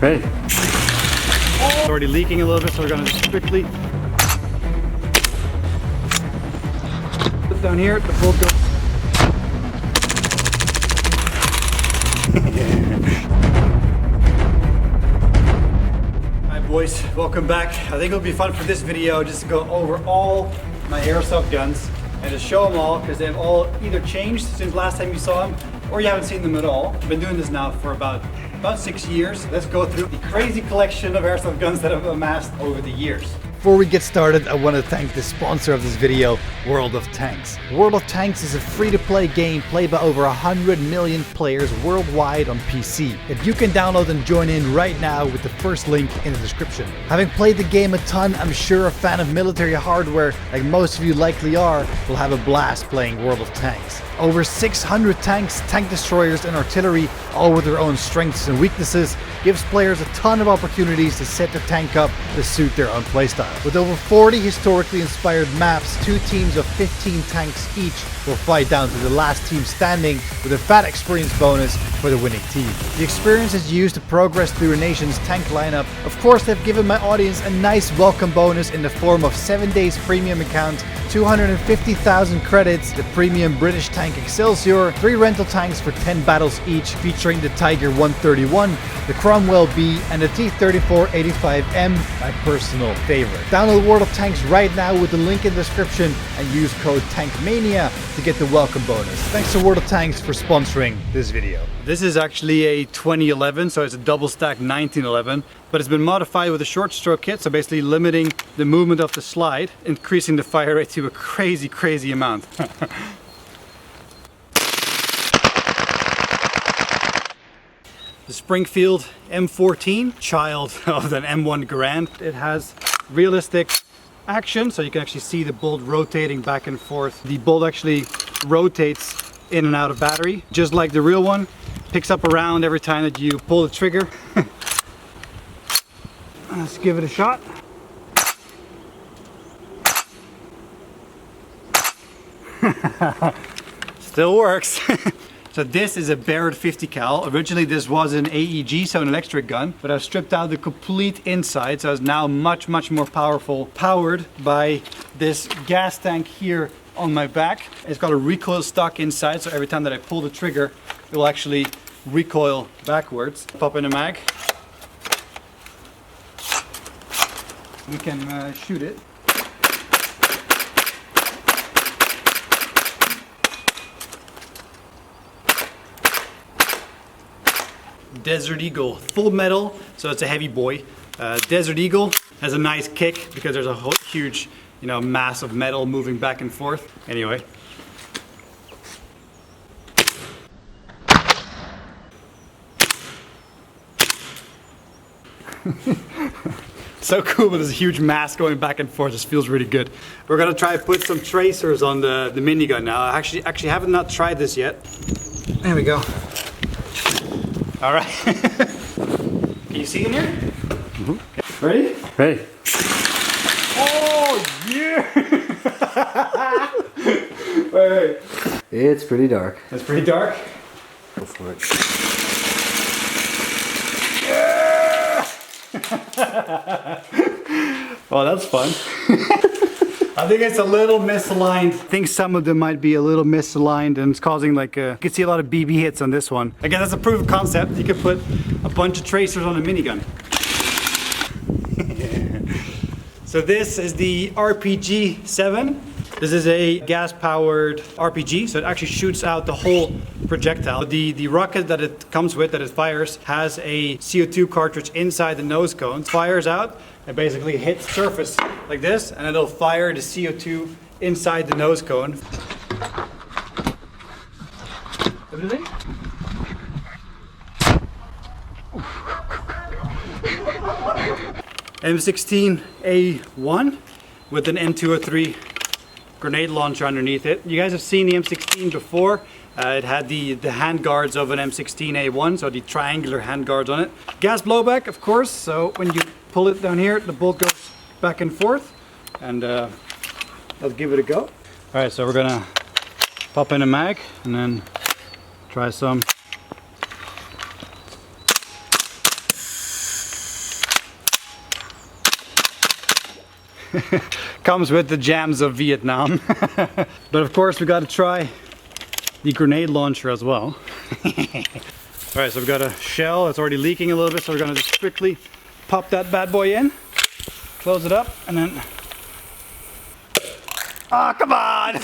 Ready. It's already leaking a little bit, so we're gonna just quickly put down here, the bolt goes. Hi boys, welcome back. I think it'll be fun for this video just to go over all my airsoft guns and just show them all, because they've all either changed since last time you saw them or you haven't seen them at all. I've been doing this now for about 6 years. Let's go through the crazy collection of airsoft guns that I've amassed over the years. Before we get started, I want to thank the sponsor of this video, World of Tanks. World of Tanks is a free-to-play game played by over 100 million players worldwide on PC. If you can download and join in right now with the first link in the description. Having played the game a ton, I'm sure a fan of military hardware, like most of you likely are, will have a blast playing World of Tanks. Over 600 tanks, tank destroyers and artillery, all with their own strengths and weaknesses, gives players a ton of opportunities to set their tank up to suit their own playstyle. With over 40 historically inspired maps, 2 teams of 15 tanks each will fight down to the last team standing, with a fat experience bonus for the winning team. The experience is used to progress through your nation's tank lineup. Of course, they've given my audience a nice welcome bonus in the form of 7 days premium account, 250,000 credits, the premium British tank Excelsior, 3 rental tanks for 10 battles each, featuring the Tiger 131, the Cromwell B, and the T-34-85M, my personal favorite. Download World of Tanks right now with the link in the description and use code TANKMANIA to get the welcome bonus. Thanks to World of Tanks for sponsoring this video. This is actually a 2011, so it's a double stack 1911, but it's been modified with a short stroke kit, so basically limiting the movement of the slide, increasing the fire rate to a crazy amount. The Springfield M14, child of an M1 Garand. It has realistic action, so you can actually see the bolt rotating back and forth. The bolt actually rotates in and out of battery, just like the real one. Picks up around every time that you pull the trigger. Let's give it a shot. Still works. So this is a Barrett 50 cal. Originally this was an AEG, so an electric gun, but I've stripped out the complete inside, so it's now much more powerful, powered by this gas tank here on my back. It's got a recoil stock inside, so every time that I pull the trigger, it will actually recoil backwards. Pop in a mag. We can shoot it. Desert Eagle, full metal, so it's a heavy boy. Desert Eagle has a nice kick because there's a huge, mass of metal moving back and forth. Anyway. So cool, but there's a huge mass going back and forth. This feels really good. We're gonna try to put some tracers on the minigun now. I actually haven't not tried this yet. There we go. All right. Can you see in here? Mm-hmm. Okay. Ready? Ready. Oh yeah! wait. It's pretty dark. It's pretty dark? Go for it. Well, that's fun. I think it's a little misaligned. I think some of them might be a little misaligned, and it's causing you can see a lot of BB hits on this one. Again, that's a proof of concept. You could put a bunch of tracers on a minigun. So this is the RPG-7. This is a gas-powered RPG, so it actually shoots out the whole projectile. The rocket that it comes with, that it fires, has a CO2 cartridge inside the nose cone. It fires out and basically hits surface like this, and it'll fire the CO2 inside the nose cone. Everything? M16A1 with an M203 grenade launcher underneath it. You guys have seen the M16 before. It had the hand guards of an M16A1, so the triangular hand guards on it. Gas blowback, of course, so when you pull it down here, the bolt goes back and forth, and let's give it a go. All right, so we're gonna pop in a mag and then try some. Comes with the jams of Vietnam. But of course we got to try the grenade launcher as well. Alright, so we've got a shell that's already leaking a little bit, so we're going to just quickly pop that bad boy in, close it up, and then... Ah, come on!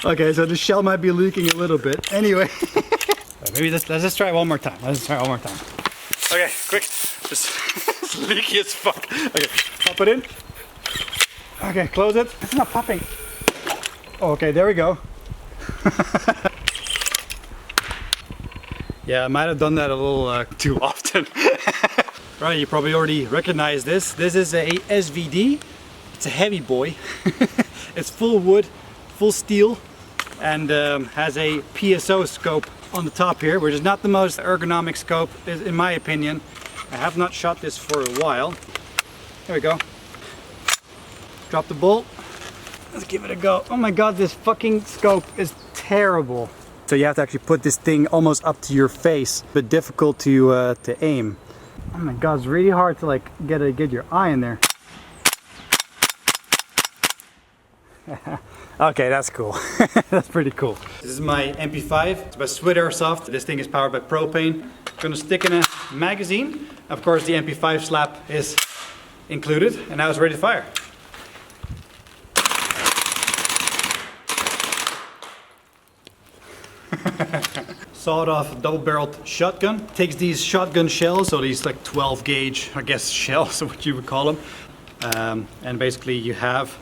Okay, so the shell might be leaking a little bit. Anyway, maybe let's just try one more time. Let's try one more time. Okay, quick. It's leaky as fuck. Okay, pop it in. Okay, close it. It's not popping. Okay, there we go. Yeah, I might have done that a little too often. Right, you probably already recognize this. This is a SVD. It's a heavy boy. It's full wood, full steel, and has a PSO scope on the top here, which is not the most ergonomic scope, in my opinion. I have not shot this for a while. There we go. Drop the bolt. Let's give it a go. Oh my god, this fucking scope is terrible. So you have to actually put this thing almost up to your face, but difficult to aim. Oh my god, it's really hard to like get your eye in there. Okay, that's cool. That's pretty cool. This is my MP5. It's by Airsoft. This thing is powered by propane. I'm gonna stick in a magazine. Of course, the MP5 slap is included, and now it's ready to fire. Sawed-off double-barreled shotgun. Takes these shotgun shells, so these like 12 gauge, I guess, shells, what you would call them, and basically you have.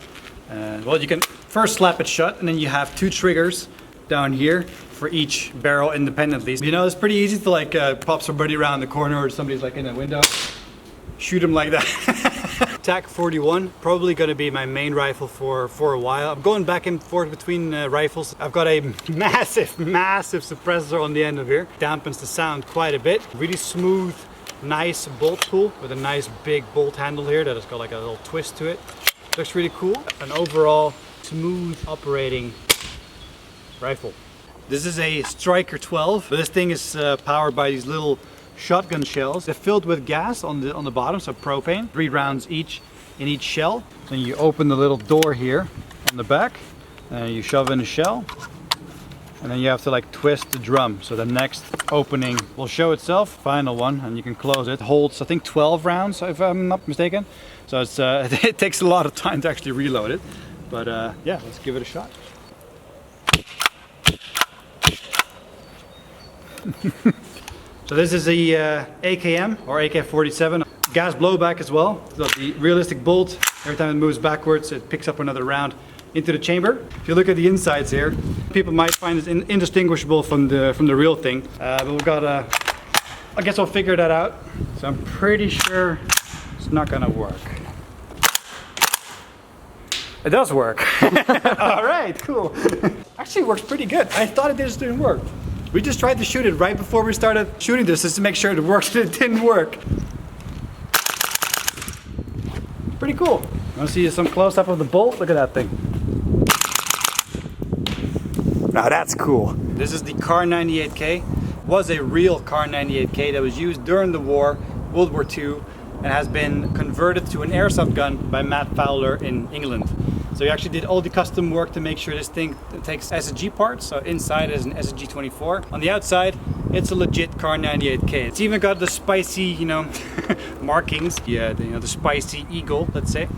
Well, you can first slap it shut, and then you have two triggers down here for each barrel independently. You know, it's pretty easy to like pop somebody around the corner, or somebody's like in a window, shoot them like that. Tac-41, probably going to be my main rifle for a while. I'm going back and forth between rifles. I've got a massive suppressor on the end of here. Dampens the sound quite a bit. Really smooth, nice bolt pull with a nice big bolt handle here that has got like a little twist to it. Looks really cool. An overall smooth operating rifle. This is a Striker 12, but this thing is powered by these little shotgun shells. They're filled with gas on the bottom, so propane. 3 rounds each in each shell. Then you open the little door here on the back, and you shove in a shell, and then you have to like twist the drum. So the next opening will show itself, final one, and you can close it. It holds, I think, 12 rounds, if I'm not mistaken. So it's, it takes a lot of time to actually reload it. But yeah, let's give it a shot. So this is the AKM or AK-47. Gas blowback as well. So the realistic bolt, every time it moves backwards, it picks up another round into the chamber. If you look at the insides here, people might find it indistinguishable from the real thing. But we've got I guess we'll figure that out. So I'm pretty sure it's not gonna work. It does work. All right, cool. Actually, it works pretty good. I thought it just didn't work. We just tried to shoot it right before we started shooting this just to make sure it worked, and it didn't work. Pretty cool. Want to see some close up of the bolt? Look at that thing. Now that's cool. This is the Kar98k. Was a real Kar98k that was used during the war, World War II, and has been converted to an airsoft gun by Matt Fowler in England. So he actually did all the custom work to make sure this thing takes SSG parts. So inside is an SSG 24. On the outside, it's a legit Kar98k. It's even got the spicy, you know, markings. Yeah, the spicy eagle, let's say.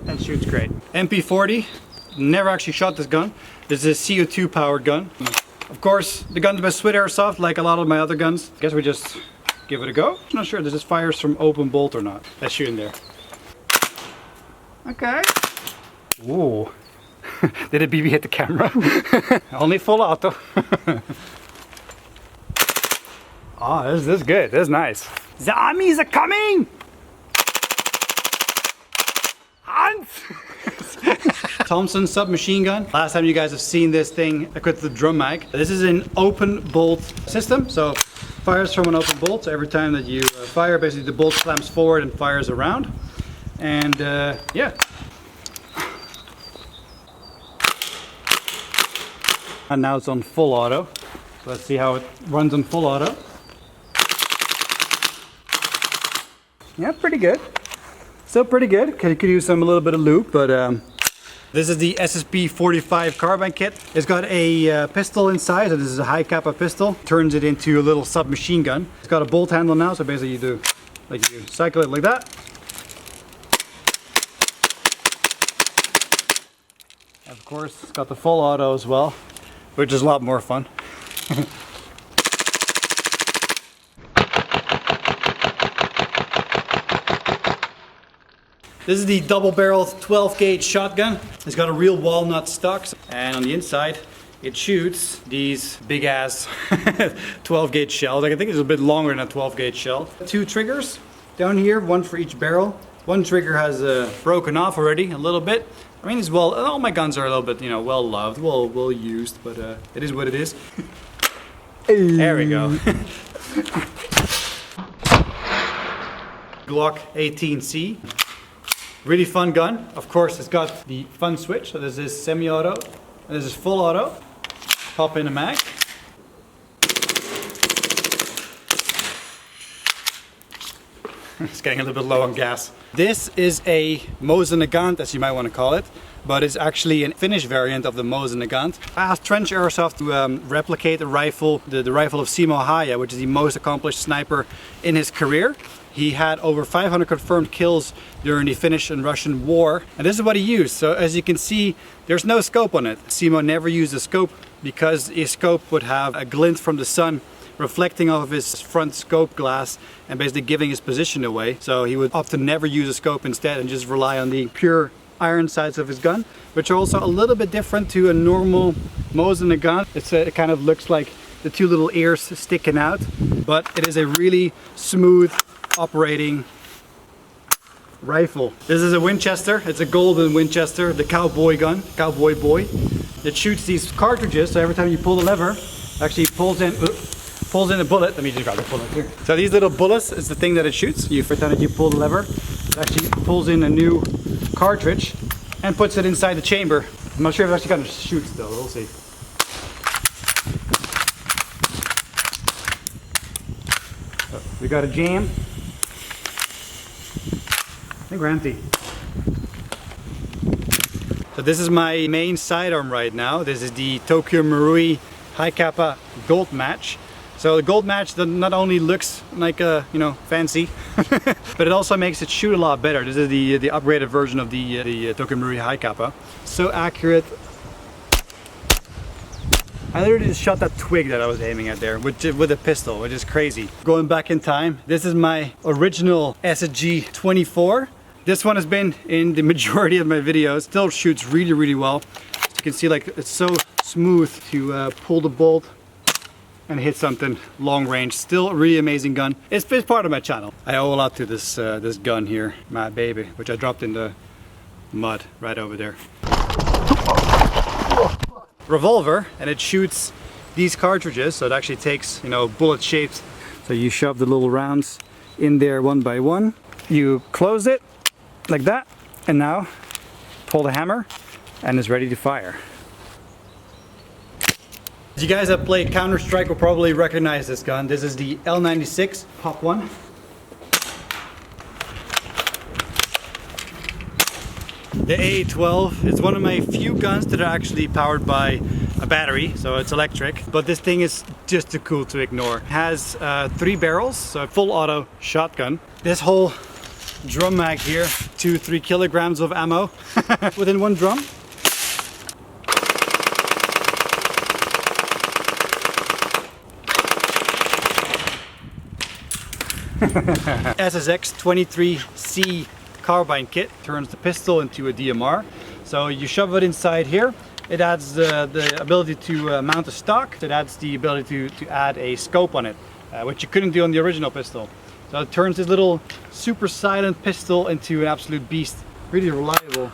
And shoots great. MP40. Never actually shot this gun. This is a CO2 powered gun. Of course, the gun's by Airsoft, like a lot of my other guns. I guess we just give it a go. I'm not sure if this fires from open bolt or not. Let's shoot in there. Okay. Ooh. Did a BB hit the camera? Only full auto. Oh, this is good. This is nice. The armies are coming! Hans! Thompson submachine gun. Last time you guys have seen this thing equipped with the drum mag. This is an open bolt system, so fires from an open bolt. So every time that you fire, basically the bolt slams forward and fires around. And yeah. And now it's on full auto. So let's see how it runs on full auto. Yeah, pretty good. Still pretty good. Could use a little bit of lube, but this is the SSP-45 carbine kit. It's got a pistol inside, so this is a High-Kappa pistol. Turns it into a little submachine gun. It's got a bolt handle now, so basically you cycle it like that. Of course, it's got the full auto as well, which is a lot more fun. This is the double-barreled 12-gauge shotgun. It's got a real walnut stock, and on the inside it shoots these big-ass 12-gauge shells. I think it's a bit longer than a 12-gauge shell. 2 triggers down here, 1 for each barrel. 1 trigger has broken off already a little bit. I mean, all my guns are a little bit, well loved, well used, but it is what it is. There we go. Glock 18C. Really fun gun. Of course, it's got the fun switch. So this is semi-auto, and this is full auto. Pop in a mag. It's getting a little bit low on gas. This is a Mosin Nagant, as you might want to call it, but it's actually a Finnish variant of the Mosin Nagant. I asked Trench Airsoft to replicate the rifle of Simo Häyhä, which is the most accomplished sniper in his career. He had over 500 confirmed kills during the Finnish and Russian war, and this is what he used. So as you can see, there's no scope on it. Simo never used a scope because his scope would have a glint from the sun reflecting off of his front scope glass and basically giving his position away. So he would often never use a scope instead and just rely on the pure iron sights of his gun, which are also a little bit different to a normal Mosin Nagant. It kind of looks like the 2 little ears sticking out, but it is a really smooth operating rifle. This is a Winchester. It's a golden Winchester, the cowboy gun, cowboy boy. It shoots these cartridges, so every time you pull the lever, it actually pulls in a bullet. Let me just grab the bullet here. So these little bullets is the thing that it shoots. Every time you pull the lever, it actually pulls in a new cartridge and puts it inside the chamber. I'm not sure if it's actually gonna shoot still, we'll see. So we got a jam. I think we're empty. So this is my main sidearm right now. This is the Tokyo Marui High-Kappa Gold Match. So the gold match not only looks like fancy, but it also makes it shoot a lot better. This is the upgraded version of the Tokyo Marui High-Kappa. So accurate. I literally just shot that twig that I was aiming at there with a pistol, which is crazy. Going back in time, this is my original SSG 24. This one has been in the majority of my videos. Still shoots really, really well. As you can see, like, it's so smooth to pull the bolt and hit something long range. Still a really amazing gun. It's part of my channel. I owe a lot to this this gun here, my baby, which I dropped in the mud right over there. Revolver, and it shoots these cartridges, so it actually takes, bullet shapes. So you shove the little rounds in there one by one. You close it like that, and now pull the hammer, and it's ready to fire. You guys that play Counter-Strike will probably recognize this gun. This is the L96 Pop 1. The AA-12 is one of my few guns that are actually powered by a battery, so it's electric, but this thing is just too cool to ignore. It has 3 barrels, so a full auto shotgun. This whole drum mag here, 2-3 kilograms of ammo within one drum. SSX 23C carbine kit turns the pistol into a DMR. So you shove it inside here. It adds the ability to mount a stock. It adds the ability to add a scope on it, which you couldn't do on the original pistol. So it turns this little super silent pistol into an absolute beast. Really reliable.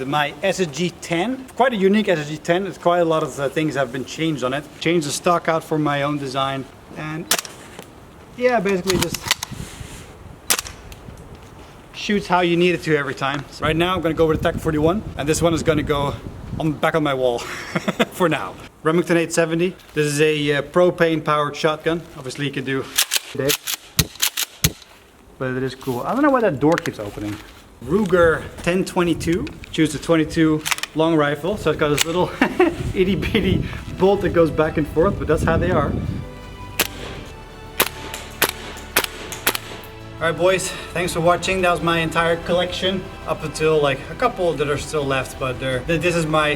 My SSG 10, quite a unique SSG 10. It's quite a lot of things have been changed on it. Changed the stock out for my own design, and yeah, basically just shoots how you need it to every time. So right now I'm gonna go with the Tac-41, and this one is gonna go back on my wall for now. Remington 870. This is a propane powered shotgun. Obviously you can do this. but it is cool. I don't know why that door keeps opening. Ruger 1022, choose the 22 long rifle. So it's got this little itty bitty bolt that goes back and forth, but that's how they are. Alright boys, thanks for watching. That was my entire collection up until like a couple that are still left, but this is my,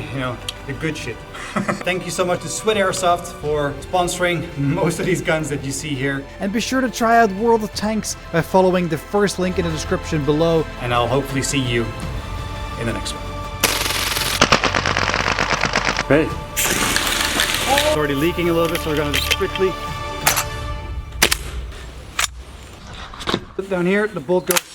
the good shit. Thank you so much to Sweat Airsoft for sponsoring most of these guns that you see here. And be sure to try out World of Tanks by following the first link in the description below. And I'll hopefully see you in the next one. Ready? It's already leaking a little bit, so we're gonna just quickly put it down here. The bolt goes